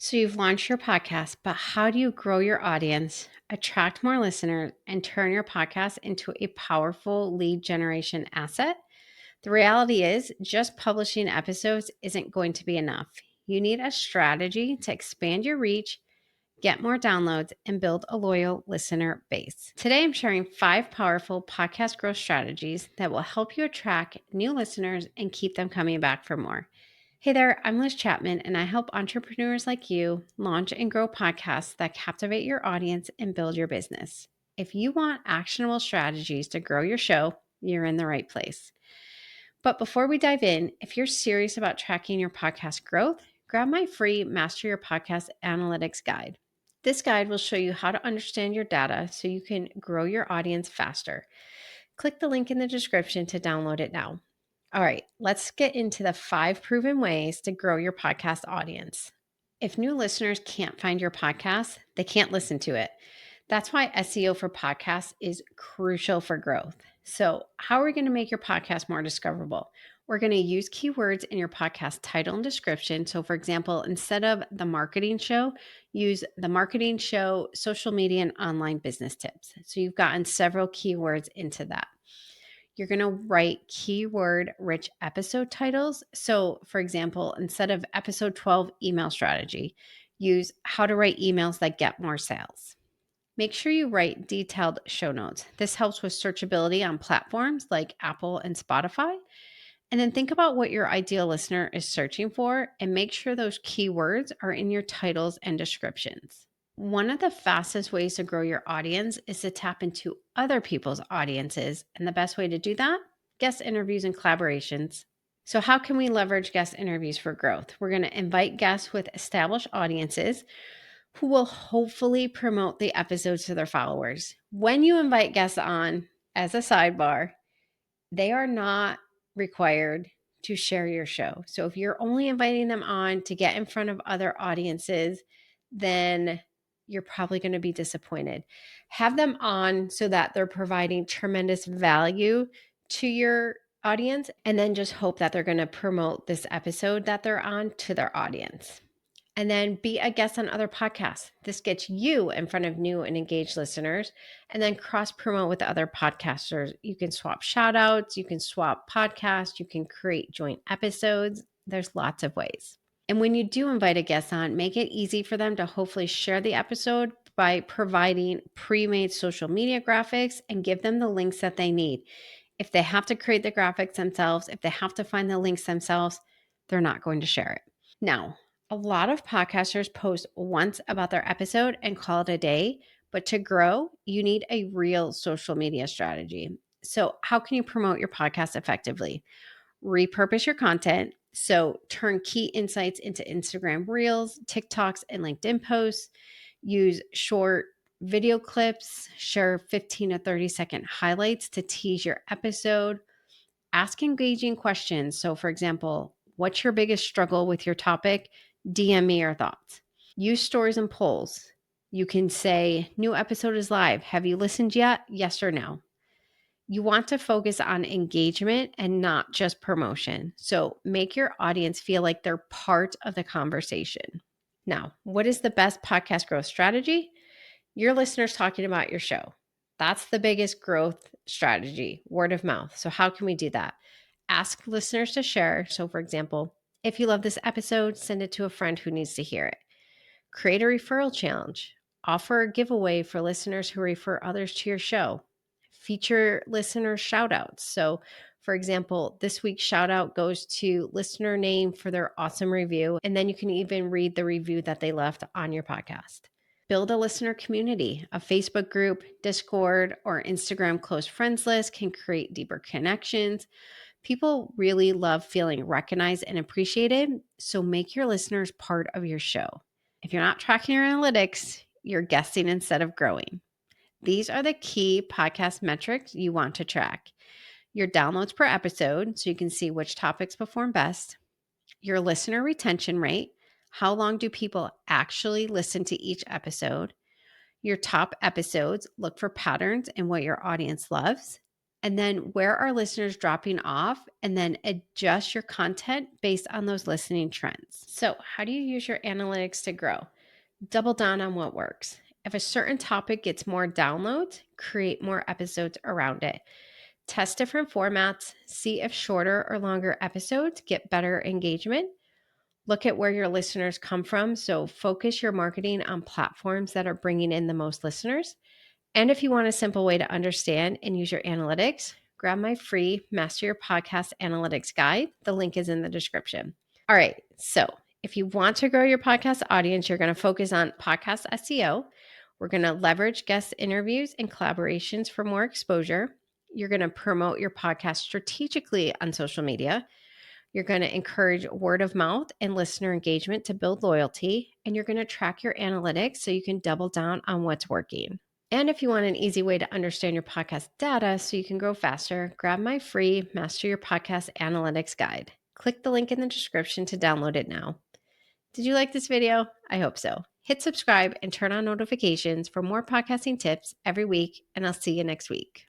So you've launched your podcast, but how do you grow your audience, attract more listeners, and turn your podcast into a powerful lead generation asset? The reality is, just publishing episodes isn't going to be enough. You need a strategy to expand your reach, get more downloads, and build a loyal listener base. Today, I'm sharing 5 powerful podcast growth strategies that will help you attract new listeners and keep them coming back for more. Hey there, I'm Liz Chapman, and I help entrepreneurs like you launch and grow podcasts that captivate your audience and build your business. If you want actionable strategies to grow your show, you're in the right place. But before we dive in, if you're serious about tracking your podcast growth, grab my free Master Your Podcast Analytics Guide. This guide will show you how to understand your data so you can grow your audience faster. Click the link in the description to download it now. All right, let's get into the 5 proven ways to grow your podcast audience. If new listeners can't find your podcast, they can't listen to it. That's why SEO for podcasts is crucial for growth. So, how are we going to make your podcast more discoverable? We're going to use keywords in your podcast title and description. So, for example, instead of the marketing show, use the marketing show, social media, and online business tips. So, you've gotten several keywords into that. You're going to write keyword rich episode titles. So, for example, instead of episode 12 email strategy, use how to write emails that get more sales. Make sure you write detailed show notes. This helps with searchability on platforms like Apple and Spotify. And then think about what your ideal listener is searching for and make sure those keywords are in your titles and descriptions. One of the fastest ways to grow your audience is to tap into other people's audiences. And the best way to do that? Guest interviews and collaborations. So, how can we leverage guest interviews for growth? We're going to invite guests with established audiences who will hopefully promote the episodes to their followers. When you invite guests on, as a sidebar, they are not required to share your show. So if you're only inviting them on to get in front of other audiences, then you're probably going to be disappointed. Have them on so that they're providing tremendous value to your audience, and then just hope that they're going to promote this episode that they're on to their audience. And then be a guest on other podcasts. This gets you in front of new and engaged listeners, and then cross promote with other podcasters. You can swap shout outs, you can swap podcasts, you can create joint episodes. There's lots of ways. And when you do invite a guest on, make it easy for them to hopefully share the episode by providing pre-made social media graphics and give them the links that they need. If they have to create the graphics themselves, if they have to find the links themselves, they're not going to share it. Now, a lot of podcasters post once about their episode and call it a day, but to grow, you need a real social media strategy. So, how can you promote your podcast effectively? Repurpose your content. So, turn key insights into Instagram Reels, TikToks, and LinkedIn posts. Use short video clips, share 15 to 30-second highlights to tease your episode. Ask engaging questions. So, for example, what's your biggest struggle with your topic? DM me your thoughts. Use stories and polls. You can say, new episode is live. Have you listened yet? Yes or no. You want to focus on engagement and not just promotion. So make your audience feel like they're part of the conversation. Now, what is the best podcast growth strategy? Your listeners talking about your show. That's the biggest growth strategy, word of mouth. So, how can we do that? Ask listeners to share. So, for example, if you love this episode, send it to a friend who needs to hear it. Create a referral challenge. Offer a giveaway for listeners who refer others to your show. Feature listener shout outs. So, for example, this week's shout out goes to listener name for their awesome review. And then you can even read the review that they left on your podcast. Build a listener community. A Facebook group, Discord, or Instagram close friends list can create deeper connections. People really love feeling recognized and appreciated, so make your listeners part of your show. If you're not tracking your analytics, you're guessing instead of growing. These are the key podcast metrics you want to track. Your downloads per episode, so you can see which topics perform best. Your listener retention rate, how long do people actually listen to each episode? Your top episodes, look for patterns in what your audience loves. and then where are listeners dropping off, and then adjust your content based on those listening trends. So, how do you use your analytics to grow? Double down on what works. If a certain topic gets more downloads, create more episodes around it. Test different formats, see if shorter or longer episodes get better engagement. Look at where your listeners come from. So, focus your marketing on platforms that are bringing in the most listeners. And if you want a simple way to understand and use your analytics, grab my free Master Your Podcast Analytics Guide. The link is in the description. All right. So if you want to grow your podcast audience, you're going to focus on podcast SEO. We're going to leverage guest interviews and collaborations for more exposure. You're going to promote your podcast strategically on social media. You're going to encourage word of mouth and listener engagement to build loyalty. And you're going to track your analytics so you can double down on what's working. And if you want an easy way to understand your podcast data so you can grow faster, grab my free Master Your Podcast Analytics Guide. Click the link in the description to download it now. Did you like this video? I hope so. Hit subscribe and turn on notifications for more podcasting tips every week, and I'll see you next week.